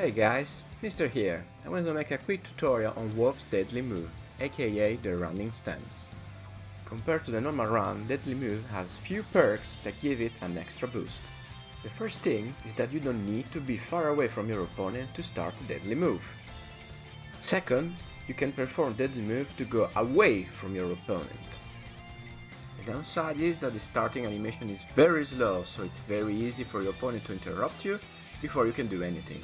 Hey guys, Mr. here. I want to make a quick tutorial on Wolf's Deadly Move, aka the running stance. Compared to the normal run, Deadly Move has few perks that give it an extra boost. The first thing is that you don't need to be far away from your opponent to start the Deadly Move. Second, you can perform Deadly Move to go away from your opponent. The downside is that the starting animation is very slow, so it's very easy for your opponent to interrupt you before you can do anything.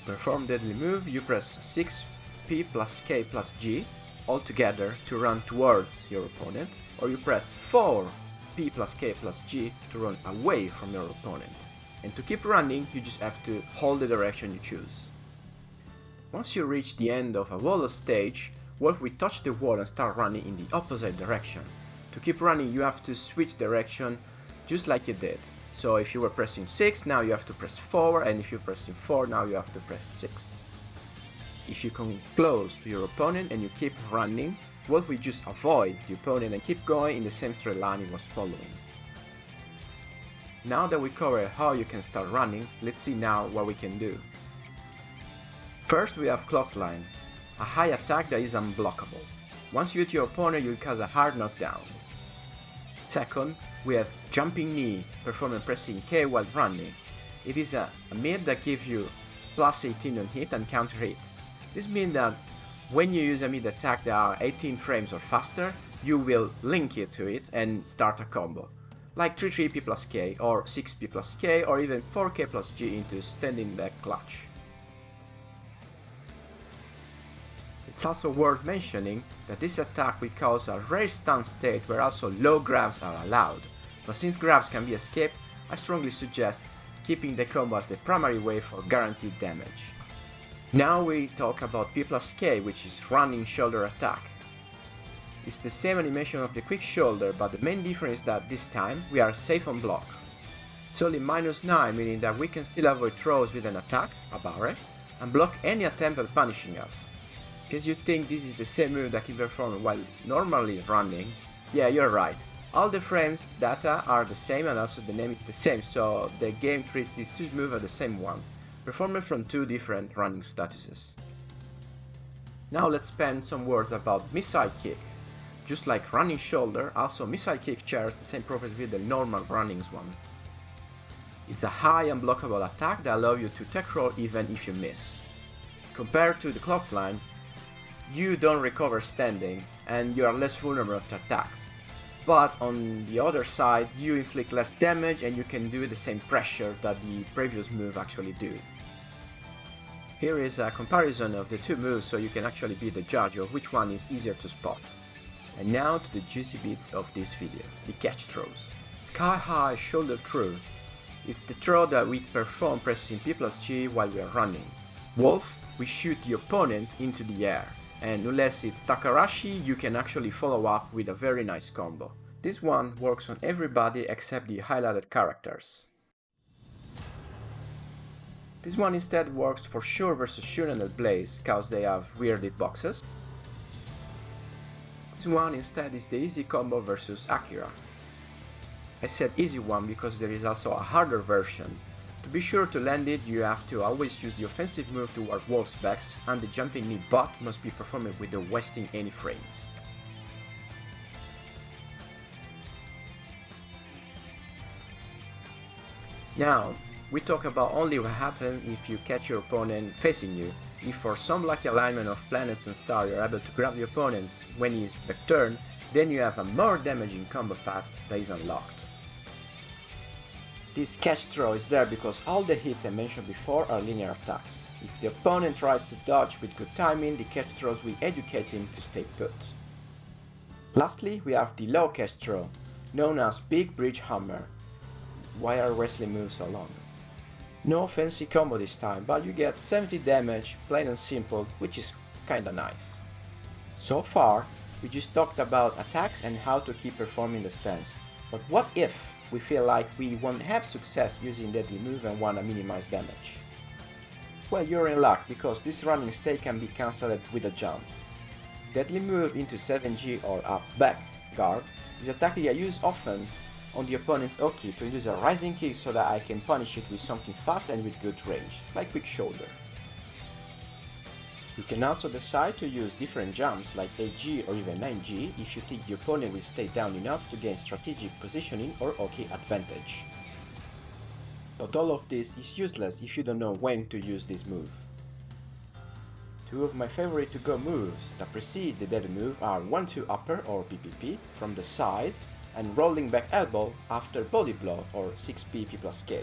To perform Deadly Move, you press 6P plus K plus G all together to run towards your opponent, or you press 4P plus K plus G to run away from your opponent. And to keep running, you just have to hold the direction you choose. Once you reach the end of a wall stage, Wolf will touch the wall and start running in the opposite direction. To keep running, you have to switch direction just like you did. So if you were pressing 6, now you have to press 4, and if you're pressing 4, now you have to press 6. If you come close to your opponent and you keep running, Wolf will just avoid the opponent and keep going in the same straight line he was following. Now that we covered how you can start running, let's see now what we can do. First we have Clothesline, a high attack that is unblockable. Once you hit your opponent, you cause a hard knockdown. Second, we have Jumping Knee, performing pressing K while running. It is a mid that gives you plus 18 on hit and counter hit. This means that when you use a mid attack that are 18 frames or faster, you will link it to it and start a combo. Like 3P plus K, or 6P plus K, or even 4K plus G into standing leg clutch. It's also worth mentioning that this attack will cause a rare stun state where also low grabs are allowed, but since grabs can be escaped, I strongly suggest keeping the combo as the primary way for guaranteed damage. Now we talk about P plus K, which is running shoulder attack. It's the same animation of the quick shoulder, but the main difference is that this time we are safe on block. It's only -9, meaning that we can still avoid throws with an attack, a barre, and block any attempt at punishing us. Because you think this is the same move that can be performed while normally running, yeah, you're right. All the frames data are the same and also the name is the same, so the game treats these two moves as the same one, performed from two different running statuses. Now let's spend some words about Missile Kick. Just like running shoulder, also Missile Kick shares the same property with the normal running one. It's a high unblockable attack that allows you to tech roll even if you miss. Compared to the Clothesline, you don't recover standing and you are less vulnerable to attacks. But on the other side, you inflict less damage and you can do the same pressure that the previous move actually do. Here is a comparison of the two moves so you can actually be the judge of which one is easier to spot. And now to the juicy bits of this video, the catch throws. Sky High Shoulder Throw is the throw that we perform pressing P plus G while we are running. Wolf, we shoot the opponent into the air. And unless it's Takarashi, you can actually follow up with a very nice combo. This one works on everybody except the highlighted characters. This one instead works for sure versus Shuren and Blaze, cause they have weird hitboxes. This one instead is the easy combo versus Akira. I said easy one because there is also a harder version. To be sure to land it, you have to always use the offensive move toward Wolf's backs, and the jumping knee bot must be performed without wasting any frames. Now, we talk about only what happens if you catch your opponent facing you. If for some lucky alignment of planets and stars you're able to grab the opponent when he is back turned, then you have a more damaging combo path that is unlocked. This catch throw is there because all the hits I mentioned before are linear attacks. If the opponent tries to dodge with good timing, the catch throws will educate him to stay put. Lastly, we have the low catch throw, known as Big Bridge Hammer. Why are wrestling moves so long? No fancy combo this time, but you get 70 damage, plain and simple, which is kinda nice. So far, we just talked about attacks and how to keep performing the stance. But what if we feel like we won't have success using Deadly Move and wanna minimize damage? Well, you're in luck, because this running state can be cancelled with a jump. Deadly Move into 7G or up back guard is a tactic I use often on the opponent's Oki to induce a rising kick so that I can punish it with something fast and with good range, like quick shoulder. You can also decide to use different jumps like 8G or even 9G if you think the opponent will stay down enough to gain strategic positioning or Oki advantage. But all of this is useless if you don't know when to use this move. Two of my favorite to-go moves that precede the deadly move are 1-2 upper or PPP from the side and rolling back elbow after body blow or 6P plus K.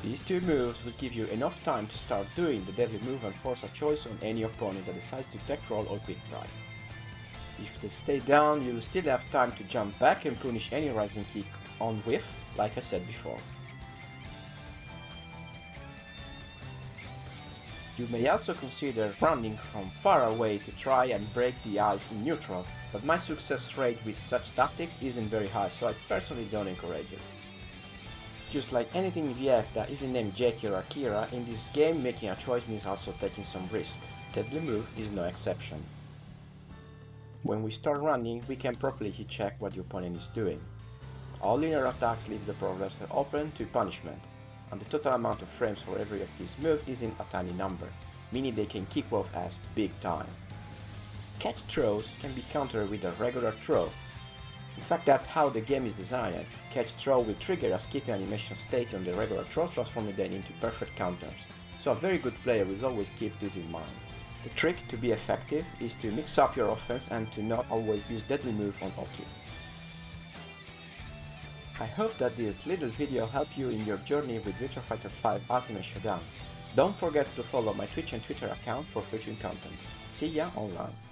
These two moves will give you enough time to start doing the deadly move and force a choice on any opponent that decides to tech roll or quick drive. If they stay down, you will still have time to jump back and punish any rising kick on whiff, like I said before. You may also consider running from far away to try and break the ice in neutral, but my success rate with such tactics isn't very high, so I personally don't encourage it. Just like anything in VF that isn't named Jackie or Akira, in this game making a choice means also taking some risk. Deadly move is no exception. When we start running, we can properly hit check what the opponent is doing. All linear attacks leave the progressor open to punishment, and the total amount of frames for every of these moves isn't a tiny number, meaning they can kick both ass big time. Catch throws can be countered with a regular throw. In fact, that's how the game is designed. Catch throw will trigger a skipping animation state on the regular throw, transforming them into perfect counters, so a very good player will always keep this in mind. The trick to be effective is to mix up your offense and to not always use deadly move on Oki. I hope that this little video helped you in your journey with Virtua Fighter 5 Ultimate Showdown. Don't forget to follow my Twitch and Twitter account for future content. See ya online!